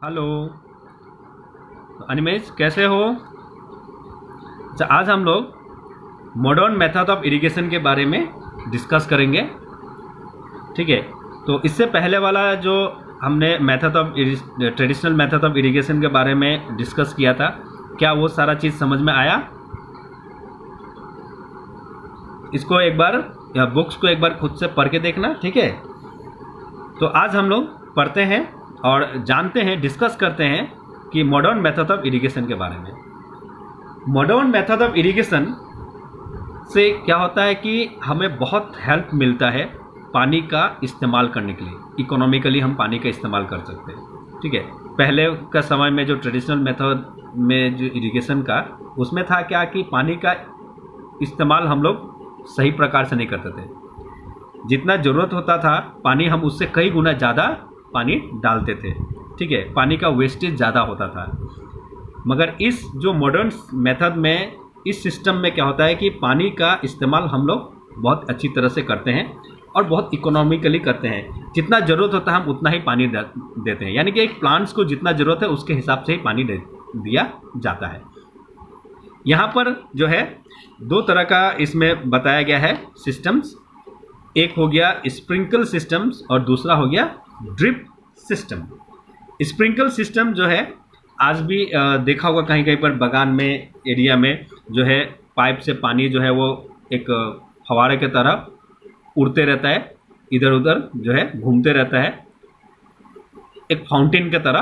Hello Animesh, कैसे हो? अच्छा, आज हम लोग मॉडर्न मेथड ऑफ इरिगेशन के बारे में डिस्कस करेंगे। ठीक है, तो इससे पहले वाला जो हमने method of traditional method of irrigation के बारे में डिस्कस किया था, क्या वो सारा चीज़ समझ में आया? इसको एक बार या बुक्स को एक बार खुद से पढ़ के देखना, ठीक है? तो आज हम लोग पढ़ते हैं और जानते हैं, डिस्कस करते हैं कि मॉडर्न मेथड ऑफ इरिगेशन के बारे में। मॉडर्न मेथड ऑफ इरिगेशन से क्या होता है कि हमें बहुत हेल्प मिलता है पानी का इस्तेमाल करने के लिए। इकोनॉमिकली हम पानी का इस्तेमाल कर सकते हैं। ठीक है, पहले का समय में जो ट्रेडिशनल मेथड में जो इरिगेशन का, उसमें था क्या कि पानी का इस्तेमाल हम लोग सही प्रकार से नहीं करते थे। जितना ज़रूरत होता था पानी, हम उससे कई गुना ज़्यादा पानी डालते थे। ठीक है, पानी का वेस्टेज ज़्यादा होता था। मगर इस जो मॉडर्न मेथड में, इस सिस्टम में क्या होता है कि पानी का इस्तेमाल हम लोग बहुत अच्छी तरह से करते हैं और बहुत इकोनॉमिकली करते हैं। जितना ज़रूरत होता है हम उतना ही पानी देते हैं, यानी कि एक प्लांट्स को जितना ज़रूरत है उसके हिसाब से ही पानी दिया जाता है। यहाँ पर जो है दो तरह का इसमें बताया गया है सिस्टम्स। एक हो गया स्प्रिंकल सिस्टम्स और दूसरा हो गया ड्रिप सिस्टम। स्प्रिंकल सिस्टम जो है आज भी देखा होगा कहीं कहीं पर बागान में, एरिया में जो है पाइप से पानी जो है वो एक फव्वारे की तरह उड़ते रहता है, इधर उधर जो है घूमते रहता है, एक फाउंटेन की तरह।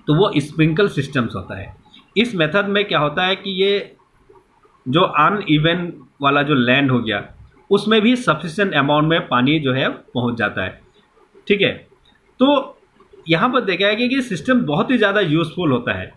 तो वो स्प्रिंकल सिस्टम्स होता है। इस मेथड में क्या होता है कि ये जो अनइवन वाला जो लैंड हो गया, उसमें भी सफिशिएंट अमाउंट में पानी जो है पहुंच जाता है। ठीक है, तो यहाँ पर देखा है कि सिस्टम बहुत ही ज़्यादा यूजफुल होता है।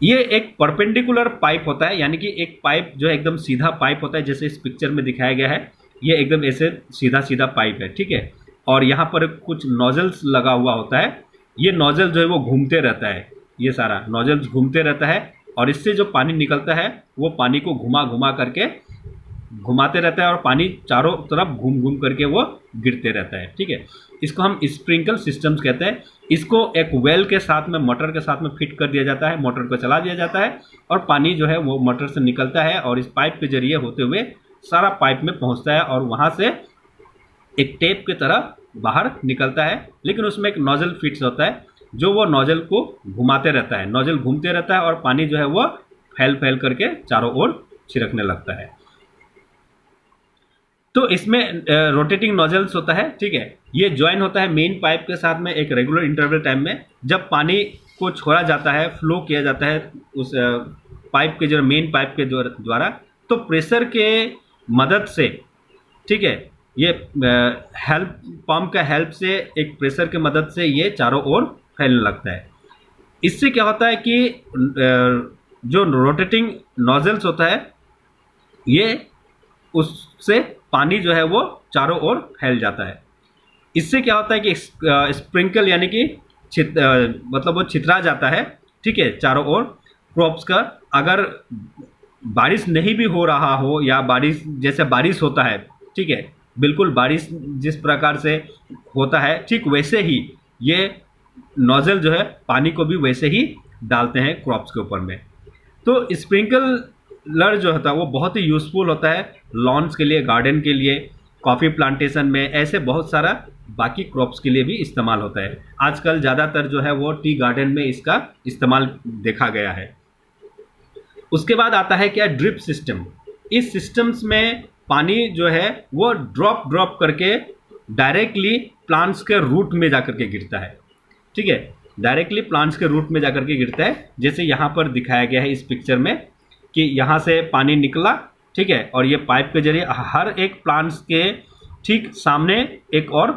ये एक परपेंडिकुलर पाइप होता है, यानी कि एक पाइप जो है एकदम सीधा पाइप होता है, जैसे इस पिक्चर में दिखाया गया है। ये एकदम ऐसे सीधा सीधा पाइप है। ठीक है, और यहाँ पर कुछ नोजल्स लगा हुआ होता है। ये नोजल जो है वो घूमते रहता है, ये सारा नोजल्स घूमते रहता है और इससे जो पानी निकलता है वो पानी को घुमा घुमा करके घुमाते रहता है और पानी चारों तरफ घूम घूम करके वो गिरते रहता है। ठीक है, इसको हम स्प्रिंकल सिस्टम्स कहते हैं। इसको एक वेल के साथ में, मोटर के साथ में फिट कर दिया जाता है, मोटर को चला दिया जाता है और पानी जो है वो मोटर से निकलता है और इस पाइप के जरिए होते हुए सारा पाइप में पहुंचता है और वहाँ से एक टेप की तरह बाहर निकलता है। लेकिन उसमें एक नोजल फिट्स होता है जो वो नोजल को घुमाते रहता है, नोजल घूमते रहता है और पानी जो है वो फैल फैल करके चारों ओर छिड़कने लगता है। तो इसमें रोटेटिंग नोजल्स होता है। ठीक है, ये ज्वाइन होता है मेन पाइप के साथ में एक रेगुलर इंटरवल टाइम में। जब पानी को छोड़ा जाता है, फ्लो किया जाता है उस पाइप के जो मेन पाइप के द्वारा, तो प्रेशर के मदद से, ठीक है, ये हेल्प पंप का हेल्प से, एक प्रेशर के मदद से ये चारों ओर फैलने लगता है। इससे क्या होता है कि जो रोटेटिंग नोजल्स होता है, ये उससे पानी जो है वो चारों ओर फैल जाता है। इससे क्या होता है कि स्प्रिंकल यानी कि मतलब वो छितरा जाता है। ठीक है, चारों ओर क्रॉप्स का। अगर बारिश नहीं भी हो रहा हो या बारिश जैसे बारिश होता है, ठीक है, बिल्कुल बारिश जिस प्रकार से होता है ठीक वैसे ही ये नोजल जो है पानी को भी वैसे ही डालते हैं क्रॉप्स के ऊपर में। तो स्प्रिंकलर जो होता है वो बहुत ही यूज़फुल होता है लॉन्स के लिए, गार्डन के लिए, कॉफ़ी प्लांटेशन में, ऐसे बहुत सारा बाकी क्रॉप्स के लिए भी इस्तेमाल होता है। आजकल ज़्यादातर जो है वो टी गार्डन में इसका इस्तेमाल देखा गया है। उसके बाद आता है क्या, ड्रिप सिस्टम। इस सिस्टम्स में पानी जो है वो ड्रॉप करके डायरेक्टली प्लांट्स के रूट में जाकर के गिरता है। ठीक है, डायरेक्टली प्लांट्स के रूट में जाकर के गिरता है, जैसे यहाँ पर दिखाया गया है इस पिक्चर में कि यहाँ से पानी निकला, ठीक है, और ये पाइप के जरिए हर एक प्लांट्स के ठीक सामने एक और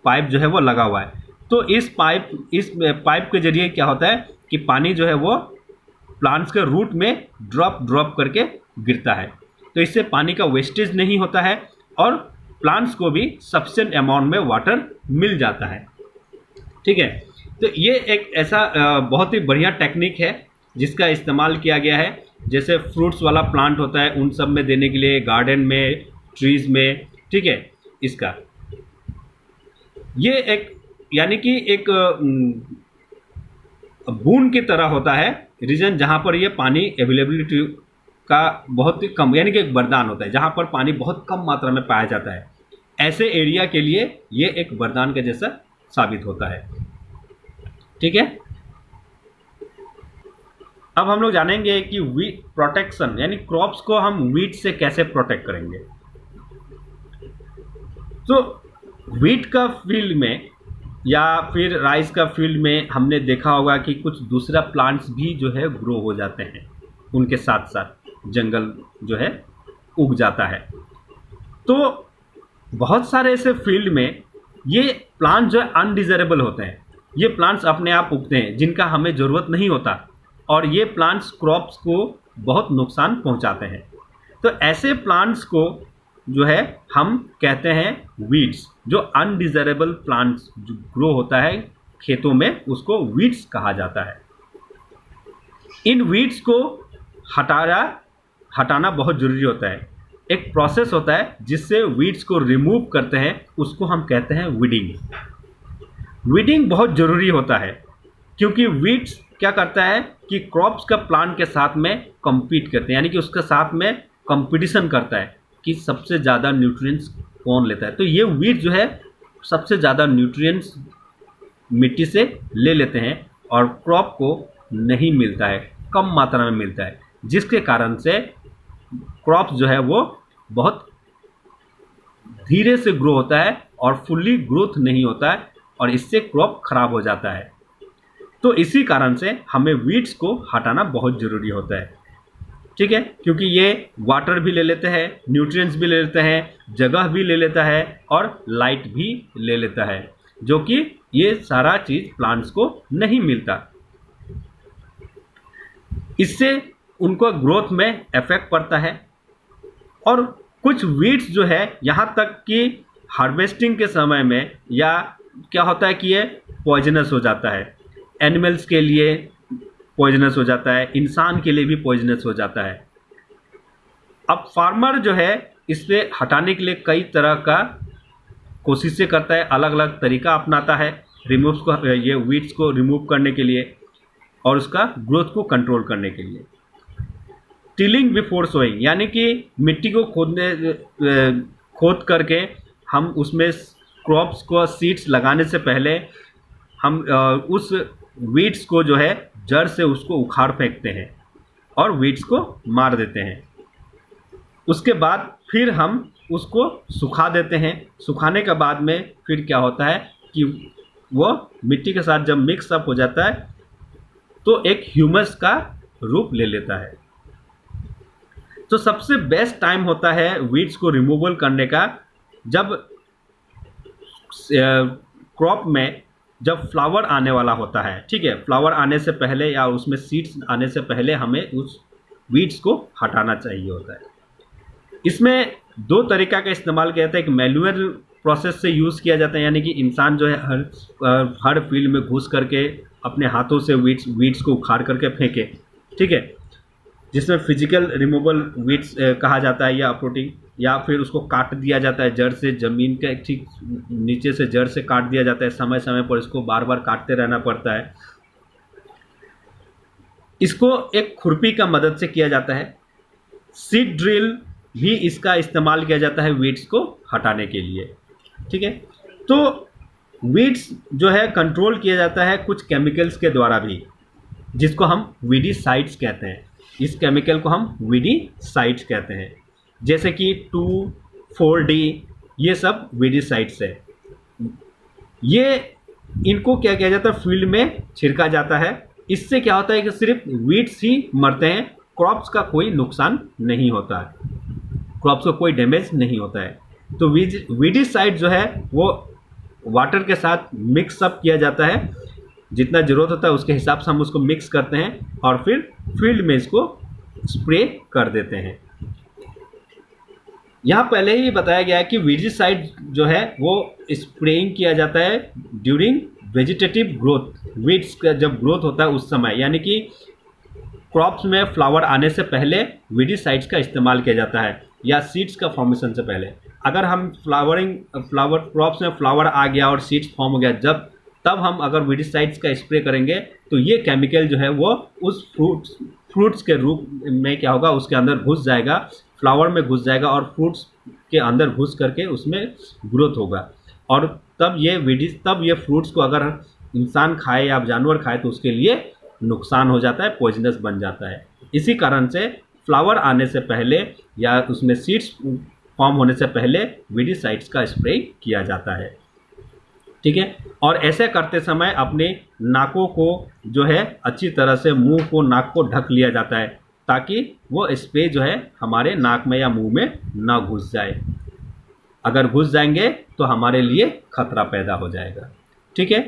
पाइप जो है वो लगा हुआ है। तो इस पाइप के जरिए क्या होता है कि पानी जो है वो प्लांट्स के रूट में ड्रॉप करके गिरता है। तो इससे पानी का वेस्टेज नहीं होता है और प्लांट्स को भी सफिशिएंट अमाउंट में वाटर मिल जाता है। ठीक है, तो ये एक ऐसा बहुत ही बढ़िया टेक्निक है जिसका इस्तेमाल किया गया है। जैसे फ्रूट्स वाला प्लांट होता है उन सब में देने के लिए, गार्डन में, ट्रीज़ में। ठीक है, इसका ये एक यानी कि एक बूंद की तरह होता है रीजन जहाँ पर ये पानी अवेलेबिलिटी का बहुत ही कम, यानी कि एक वरदान होता है जहाँ पर पानी बहुत कम मात्रा में पाया जाता है। ऐसे एरिया के लिए ये एक वरदान के जैसा साबित होता है। ठीक है, अब हम लोग जानेंगे कि वीट प्रोटेक्शन, यानी क्रॉप्स को हम वीट से कैसे प्रोटेक्ट करेंगे। तो वीट का फील्ड में या फिर राइस का फील्ड में हमने देखा होगा कि कुछ दूसरा प्लांट्स भी जो है ग्रो हो जाते हैं, उनके साथ साथ जंगल जो है उग जाता है। तो बहुत सारे ऐसे फील्ड में ये प्लांट जो है अनडिजायरेबल होते हैं, ये प्लांट्स अपने आप उगते हैं जिनका हमें ज़रूरत नहीं होता, और ये प्लांट्स क्रॉप्स को बहुत नुकसान पहुंचाते हैं। तो ऐसे प्लांट्स को जो है हम कहते हैं वीड्स, जो अनडिजायरेबल प्लांट्स जो ग्रो होता है खेतों में, उसको वीड्स कहा जाता है। इन वीड्स को हटाना बहुत ज़रूरी होता है। एक प्रोसेस होता है जिससे वीड्स को रिमूव करते हैं, उसको हम कहते हैं वीडिंग। वीडिंग बहुत ज़रूरी होता है क्योंकि वीड्स क्या करता है कि क्रॉप्स का प्लांट के साथ में कम्पीट करते हैं, यानी कि उसके साथ में कंपटीशन करता है कि सबसे ज़्यादा न्यूट्रिएंट्स कौन लेता है। तो ये वीड जो है सबसे ज़्यादा न्यूट्रिएंट्स मिट्टी से ले लेते हैं और क्रॉप को नहीं मिलता है, कम मात्रा में मिलता है, जिसके कारण से क्रॉप जो है वो बहुत धीरे से ग्रो होता है और फुल्ली ग्रोथ नहीं होता है, और इससे क्रॉप खराब हो जाता है। तो इसी कारण से हमें वीड्स को हटाना बहुत ज़रूरी होता है। ठीक है, क्योंकि ये वाटर भी ले लेते हैं, न्यूट्रिएंट्स भी ले लेते हैं, जगह भी ले लेता है और लाइट भी ले लेता है, जो कि ये सारा चीज़ प्लांट्स को नहीं मिलता। इससे उनको ग्रोथ में इफेक्ट पड़ता है। और कुछ वीड्स जो है यहाँ तक कि हार्वेस्टिंग के समय में या क्या होता है कि ये पॉइजनस हो जाता है, एनिमल्स के लिए पॉइजनस हो जाता है, इंसान के लिए भी पॉइजनस हो जाता है। अब फार्मर जो है इसे हटाने के लिए कई तरह का कोशिशें करता है, अलग अलग तरीका अपनाता है रिमूव को, ये वीड्स को रिमूव करने के लिए और उसका ग्रोथ को कंट्रोल करने के लिए। टिलिंग बिफोर सोइंग, यानी कि मिट्टी को खोद करके हम उसमें क्रॉप्स को सीड्स लगाने से पहले हम उस वीड्स को जो है जड़ से उसको उखाड़ फेंकते हैं और वीड्स को मार देते हैं। उसके बाद फिर हम उसको सुखा देते हैं। सुखाने के बाद में फिर क्या होता है कि वो मिट्टी के साथ जब मिक्स अप हो जाता है तो एक ह्यूमस का रूप ले लेता है। तो सबसे बेस्ट टाइम होता है वीड्स को रिमूवल करने का जब क्रॉप में जब फ्लावर आने वाला होता है। ठीक है, फ्लावर आने से पहले या उसमें सीड्स आने से पहले हमें उस वीड्स को हटाना चाहिए होता है। इसमें दो तरीका का इस्तेमाल किया जाता है। एक मैनुअल प्रोसेस से यूज़ किया जाता है, यानी कि इंसान जो है हर फील्ड में घुस करके अपने हाथों से वीड्स को उखाड़ करके फेंके। ठीक है, जिसमें फिजिकल रिमूवल वीड्स कहा जाता है या अपरूटिंग, या फिर उसको काट दिया जाता है जड़ से, ज़मीन के ठीक नीचे से जड़ से काट दिया जाता है। समय समय पर इसको बार बार काटते रहना पड़ता है। इसको एक खुरपी का मदद से किया जाता है। सीड ड्रिल भी इसका इस्तेमाल किया जाता है वीड्स को हटाने के लिए। ठीक है, तो वीड्स जो है कंट्रोल किया जाता है कुछ केमिकल्स के द्वारा भी, जिसको हम वीडीसाइड्स कहते हैं। इस केमिकल को हम वीडीसाइड्स कहते हैं, जैसे कि 2,4-D, ये सब वीडीसाइड्स है। ये इनको क्या किया जाता है, फील्ड में छिड़का जाता है। इससे क्या होता है कि सिर्फ वीड्स ही मरते हैं, क्रॉप्स का कोई नुकसान नहीं होता है, क्रॉप्स को कोई डैमेज नहीं होता है। तो वीडीसाइड जो है वो वाटर के साथ मिक्स अप किया जाता है, जितना ज़रूरत होता है उसके हिसाब से हम उसको मिक्स करते हैं और फिर फील्ड में इसको स्प्रे कर देते हैं। यहाँ पहले ही बताया गया है कि वीडीसाइड जो है वो स्प्रेइंग किया जाता है ड्यूरिंग वेजिटेटिव ग्रोथ। वीड्स का जब ग्रोथ होता है उस समय, यानी कि क्रॉप्स में फ्लावर आने से पहले वीडीसाइड्स का इस्तेमाल किया जाता है, या सीड्स का फॉर्मेशन से पहले। अगर हम क्रॉप्स में फ्लावर आ गया और सीड्स फॉर्म हो गया, जब तब हम अगर वीडिसाइड्स का स्प्रे करेंगे तो ये केमिकल जो है वो उस फ्रूट्स के रूप में क्या होगा, उसके अंदर घुस जाएगा, फ्लावर में घुस जाएगा और फ्रूट्स के अंदर घुस करके उसमें ग्रोथ होगा। और तब ये फ्रूट्स को अगर इंसान खाए या जानवर खाए तो उसके लिए नुकसान हो जाता है, पॉइजनस बन जाता है। इसी कारण से फ्लावर आने से पहले या उसमें सीड्स फॉर्म होने से पहले वीडिसाइड्स का स्प्रे किया जाता है, ठीक है। और ऐसे करते समय अपने नाकों को जो है अच्छी तरह से, मुंह को, नाक को ढक लिया जाता है ताकि वो स्प्रे जो है हमारे नाक में या मुंह में ना घुस जाए। अगर घुस जाएंगे तो हमारे लिए खतरा पैदा हो जाएगा, ठीक है।